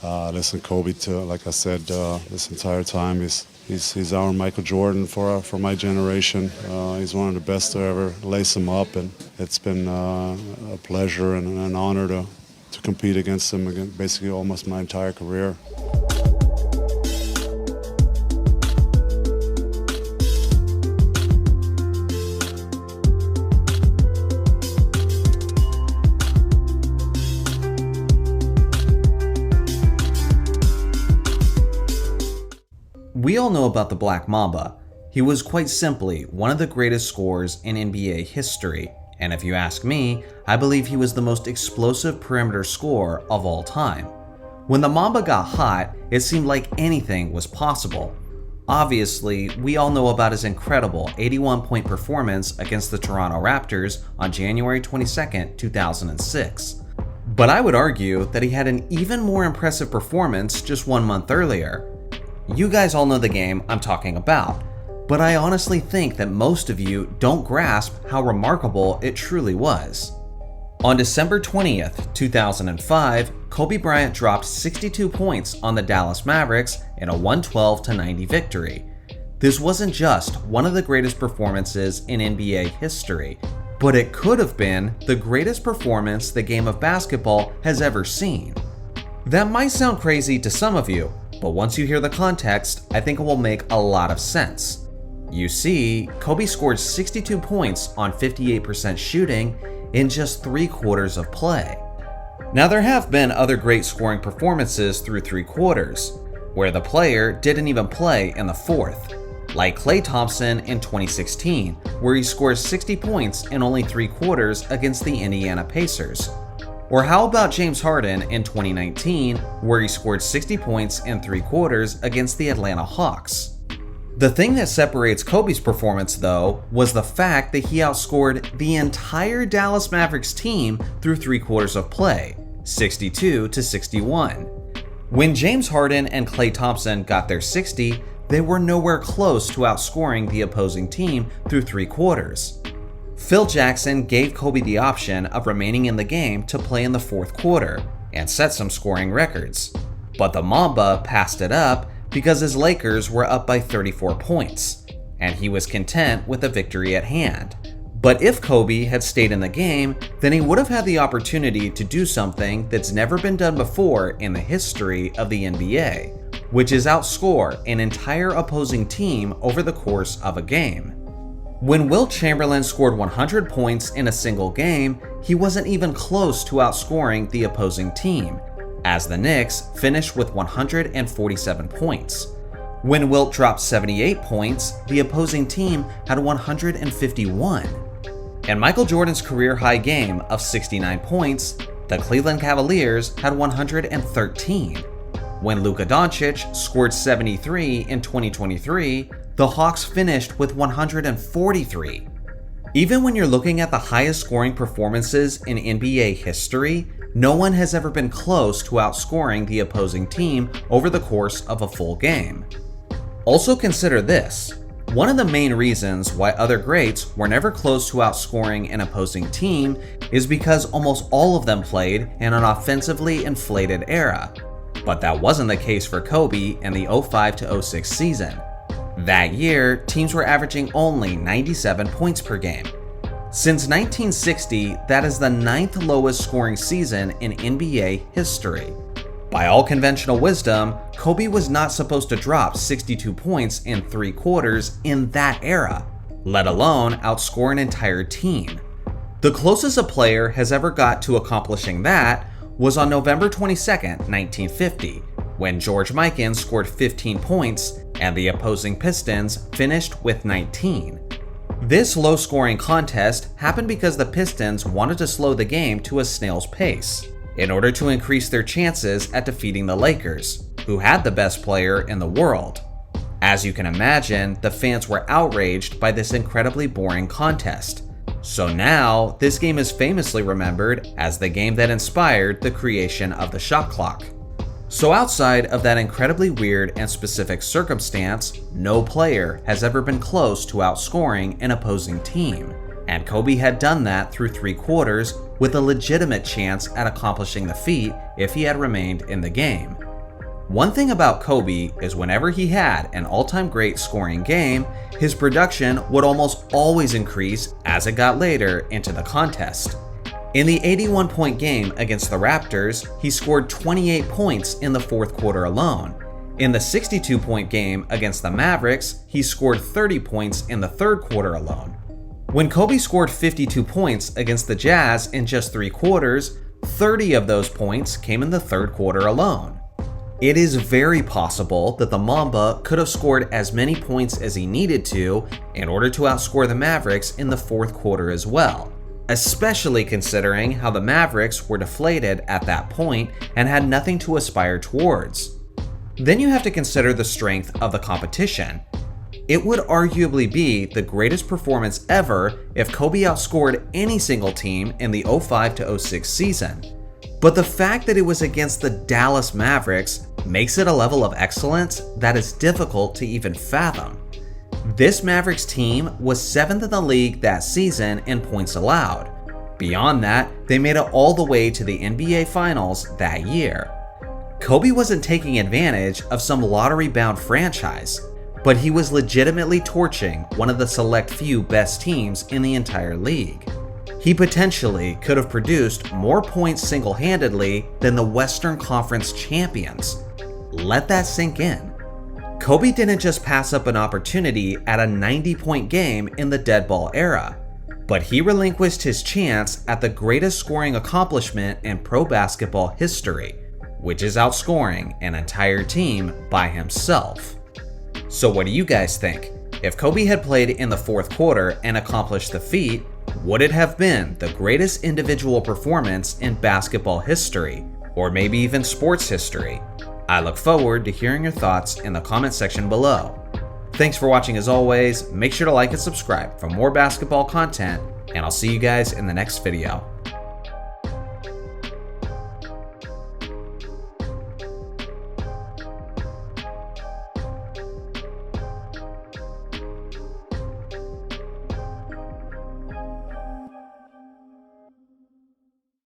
Listen, Kobe, like I said, this entire time, he's our Michael Jordan for my generation. He's one of the best to ever lace him up, and it's been a pleasure and an honor to compete against him basically almost my entire career. We all know about the Black Mamba. He was quite simply one of the greatest scorers in NBA history, and if you ask me, I believe he was the most explosive perimeter scorer of all time. When the Mamba got hot, it seemed like anything was possible. Obviously, we all know about his incredible 81-point performance against the Toronto Raptors on January 22, 2006. But I would argue that he had an even more impressive performance just 1 month earlier. You guys all know the game I'm talking about, but I honestly think that most of you don't grasp how remarkable it truly was. On December 20th, 2005, Kobe Bryant dropped 62 points on the Dallas Mavericks in a 112-90 victory. This wasn't just one of the greatest performances in NBA history, but it could have been the greatest performance the game of basketball has ever seen. That might sound crazy to some of you, but once you hear the context, I think it will make a lot of sense. You see, Kobe scored 62 points on 58% shooting in just 3 quarters of play. Now there have been other great scoring performances through 3 quarters, where the player didn't even play in the 4th, like Klay Thompson in 2016, where he scores 60 points in only 3 quarters against the Indiana Pacers. Or how about James Harden in 2019, where he scored 60 points in 3 quarters against the Atlanta Hawks? The thing that separates Kobe's performance, though, was the fact that he outscored the entire Dallas Mavericks team through 3 quarters of play, 62-61. When James Harden and Klay Thompson got their 60, they were nowhere close to outscoring the opposing team through 3 quarters. Phil Jackson gave Kobe the option of remaining in the game to play in the 4th quarter and set some scoring records. But the Mamba passed it up because his Lakers were up by 34 points, and he was content with the victory at hand. But if Kobe had stayed in the game, then he would have had the opportunity to do something that's never been done before in the history of the NBA, which is outscore an entire opposing team over the course of a game. When Wilt Chamberlain scored 100 points in a single game, he wasn't even close to outscoring the opposing team, as the Knicks finished with 147 points. When Wilt dropped 78 points, the opposing team had 151. In Michael Jordan's career-high game of 69 points, the Cleveland Cavaliers had 113. When Luka Doncic scored 73 in 2023, the Hawks finished with 143. Even when you're looking at the highest scoring performances in NBA history, no one has ever been close to outscoring the opposing team over the course of a full game. Also consider this. One of the main reasons why other greats were never close to outscoring an opposing team is because almost all of them played in an offensively inflated era. But that wasn't the case for Kobe in the 05-06 season. That year, teams were averaging only 97 points per game. Since 1960, that is the 9th lowest scoring season in NBA history. By all conventional wisdom, Kobe was not supposed to drop 62 points in 3 quarters in that era, let alone outscore an entire team. The closest a player has ever got to accomplishing that was on November 22, 1950, when George Mikan scored 15 points and the opposing Pistons finished with 19. This low-scoring contest happened because the Pistons wanted to slow the game to a snail's pace in order to increase their chances at defeating the Lakers, who had the best player in the world. As you can imagine, the fans were outraged by this incredibly boring contest. So now, this game is famously remembered as the game that inspired the creation of the shot clock. So outside of that incredibly weird and specific circumstance, no player has ever been close to outscoring an opposing team. And Kobe had done that through 3 quarters with a legitimate chance at accomplishing the feat if he had remained in the game. One thing about Kobe is whenever he had an all-time great scoring game, his production would almost always increase as it got later into the contest. In the 81-point game against the Raptors, he scored 28 points in the fourth quarter alone. In the 62-point game against the Mavericks, he scored 30 points in the third quarter alone. When Kobe scored 52 points against the Jazz in just 3 quarters, 30 of those points came in the third quarter alone. It is very possible that the Mamba could have scored as many points as he needed to in order to outscore the Mavericks in the fourth quarter as well, especially considering how the Mavericks were deflated at that point and had nothing to aspire towards. Then you have to consider the strength of the competition. It would arguably be the greatest performance ever if Kobe outscored any single team in the 05-06 season. But the fact that it was against the Dallas Mavericks makes it a level of excellence that is difficult to even fathom. This Mavericks team was 7th in the league that season in points allowed. Beyond that, they made it all the way to the NBA Finals that year. Kobe wasn't taking advantage of some lottery-bound franchise, but he was legitimately torching one of the select few best teams in the entire league. He potentially could have produced more points single-handedly than the Western Conference champions. Let that sink in. Kobe didn't just pass up an opportunity at a 90-point game in the dead ball era, but he relinquished his chance at the greatest scoring accomplishment in pro basketball history, which is outscoring an entire team by himself. So what do you guys think? If Kobe had played in the fourth quarter and accomplished the feat, would it have been the greatest individual performance in basketball history, or maybe even sports history? I look forward to hearing your thoughts in the comment section below. Thanks for watching as always, make sure to like and subscribe for more basketball content, and I'll see you guys in the next video.